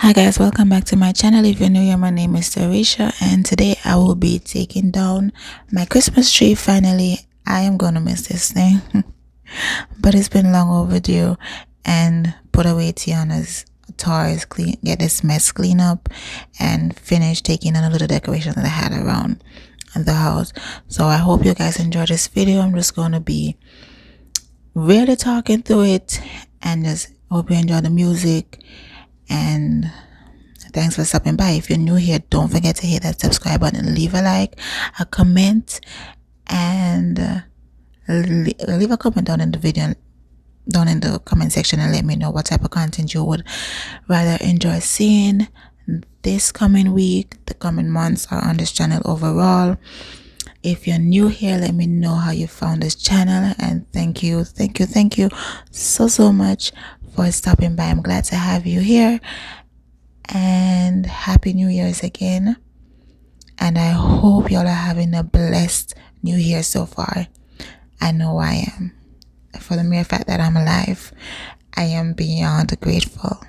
Hi guys, welcome back to my channel. If you're new here, my name is Terisha, and today I will be taking down my Christmas tree. Finally, I am gonna miss this thing but it's been long overdue, and put away Tiana's toys, get this mess clean up and finish taking on a little decoration that I had around the house. So I hope you guys enjoy this video. I'm just gonna be really talking through it, and just hope you enjoy the music. And thanks for stopping by. If you're new here, don't forget to hit that subscribe button, leave a like, a comment, and leave a comment down in the video, down in the comment section, and let me know what type of content you would rather enjoy seeing this coming week, the coming months, or on this channel overall. If you're new here, let me know how you found this channel, and thank you so much for stopping by. I'm glad to have you here, and happy New Year's again, and I hope y'all are having a blessed New Year so far. I know I am. For the mere fact that I'm alive, I am beyond grateful.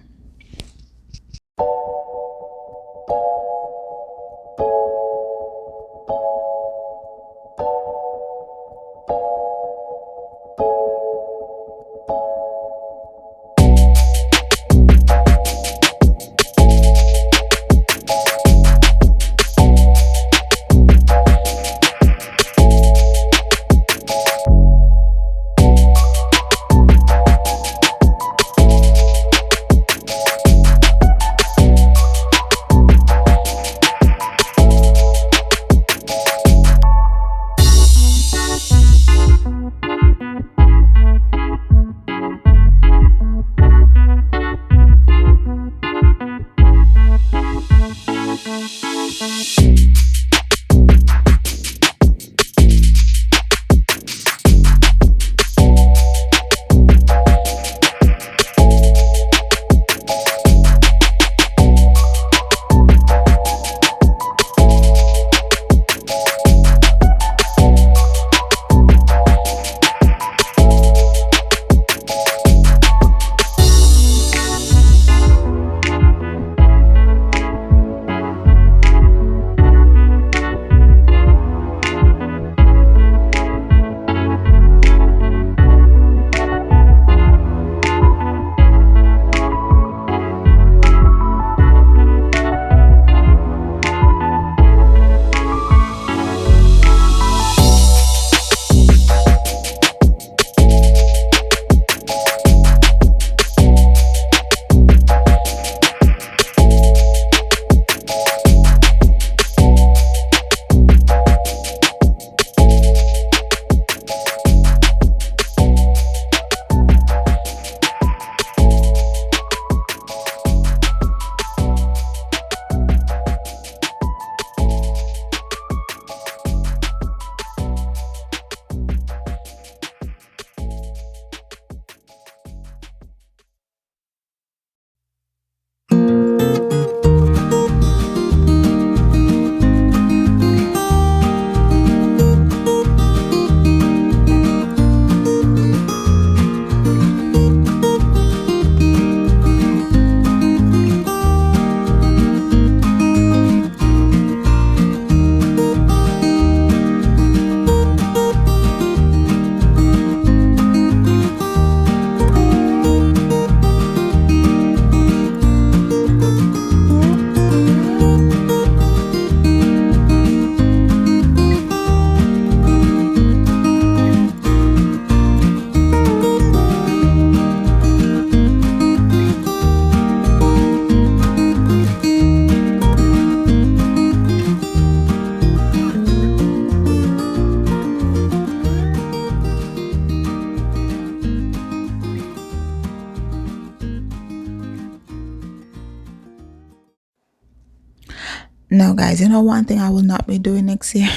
Now guys, you know one thing I will not be doing next year?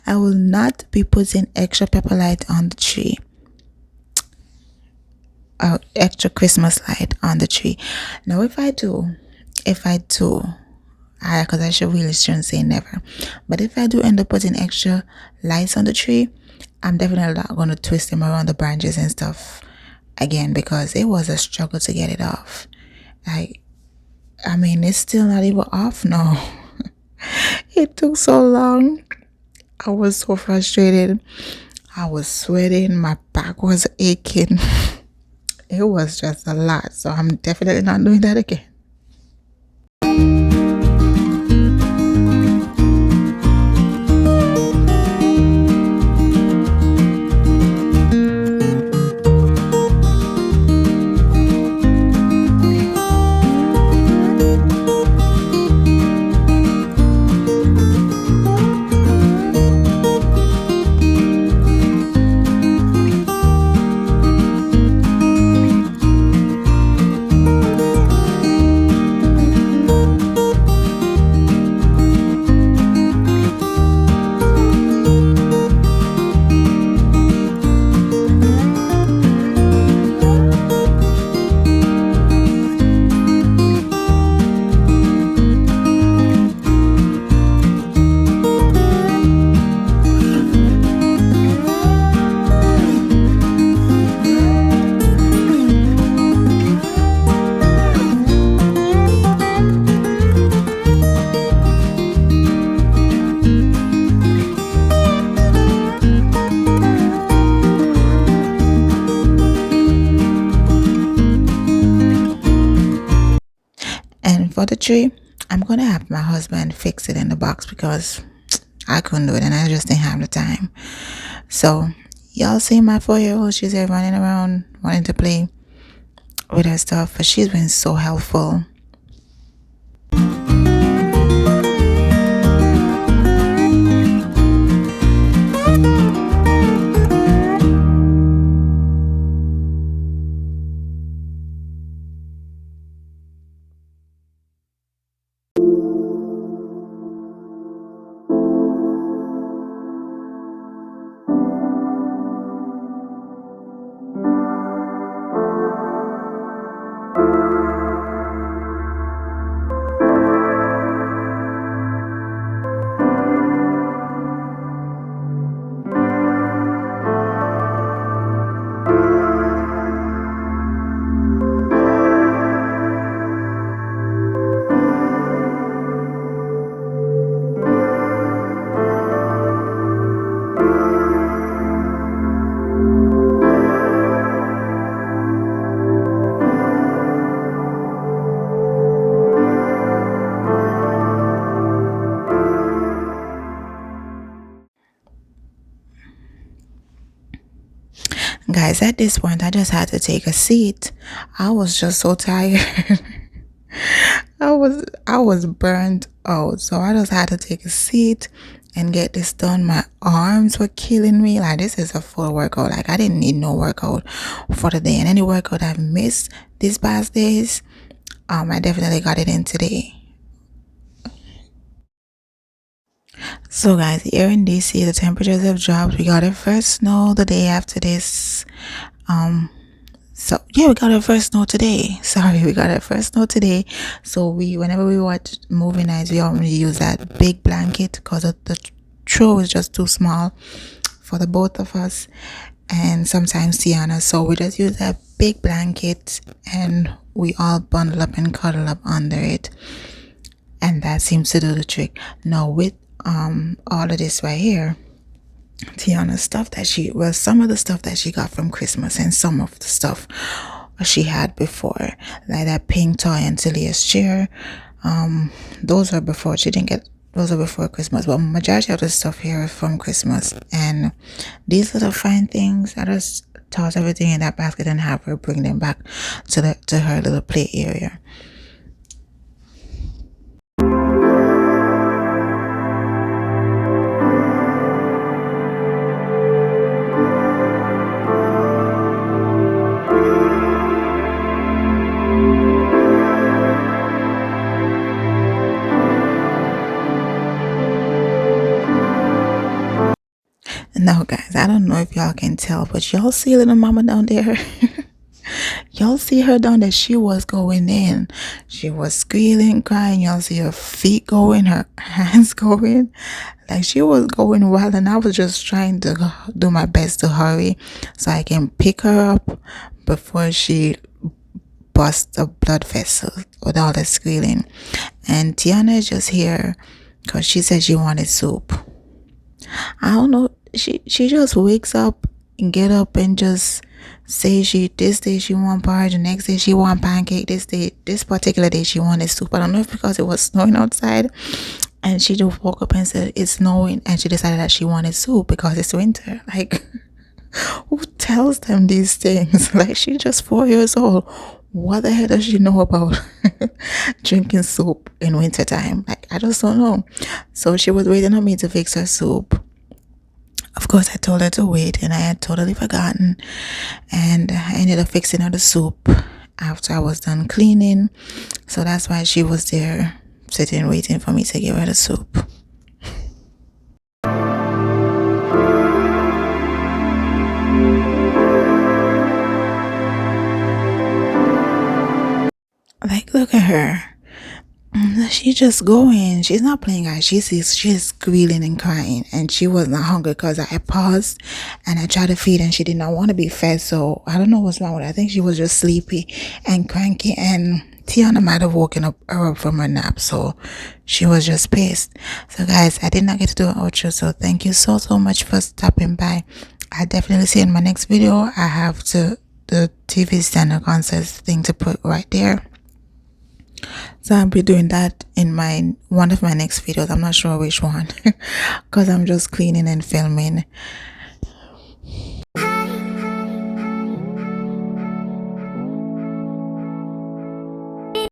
I will not be putting extra pepper light on the tree, or extra Christmas light on the tree. Now if I do, because I shouldn't say never, but if I do end up putting extra lights on the tree, I'm definitely not going to twist them around the branches and stuff again, because it was a struggle to get it off. Like, I mean, it's still not even off now. It took so long. I was so frustrated. I was sweating. My back was aching. It was just a lot. So I'm definitely not doing that again. And for the tree, I'm gonna have my husband fix it in the box because I couldn't do it and I just didn't have the time. So y'all see my 4-year-old, she's there running around wanting to play with her stuff, but she's been so helpful. Guys, at this point, I just had to take a seat. I was just so tired. I was burnt out, so I just had to take a seat and get this done. My arms were killing me. Like, this is a full workout. Like, I didn't need no workout for the day, and any workout I've missed these past days, I definitely got it in today. So guys, here in DC, the temperatures have dropped. We got our first snow the day after this. So yeah, we got our first snow today. Sorry, we got our first snow today. So whenever we watch movie nights, we always use that big blanket because the throw is just too small for the both of us, and sometimes Tiana. So we just use that big blanket and we all bundle up and cuddle up under it, and that seems to do the trick. Now with all of this right here, Tiana's stuff that some of the stuff that she got from Christmas and some of the stuff she had before, like that pink toy and Talia's chair, those are before. She didn't get those, are before Christmas, but majority of the stuff here is from Christmas. And these little fine things, I just toss everything in that basket and have her bring them back to her little play area. Now guys, I don't know if y'all can tell, but y'all see little mama down there? Y'all see her down there? She was going in. She was squealing, crying. Y'all see her feet going, her hands going. Like, she was going wild, and I was just trying to do my best to hurry so I can pick her up before she busts a blood vessel. with all the squealing. And Tiana is just here because she said she wanted soup. I don't know. She just wakes up and get up and just say this day she want porridge, the next day she want pancake, this particular day she wanted soup. I don't know if because it was snowing outside and she just woke up and said it's snowing and she decided that she wanted soup because it's winter. Like, who tells them these things? Like, she's just 4 years old. What the hell does she know about drinking soup in winter time? Like, I just don't know. So she was waiting on me to fix her soup. Of course, I told her to wait, and I had totally forgotten. And I ended up fixing her the soup after I was done cleaning. So that's why she was there sitting waiting for me to give her the soup. Like, look at her. She's just going. She's not playing, guys. She's squealing and crying, and she was not hungry because I paused and I tried to feed and she did not want to be fed. So I don't know what's wrong with her. I think she was just sleepy and cranky, and Tiana might have woken her up from her nap, so she was just pissed. So guys, I did not get to do an outro, so thank you so much for stopping by. I'll definitely see you in my next video. I have the TV stand concert thing to put right there. So I'll be doing that in one of my next videos. I'm not sure which one because I'm just cleaning and filming.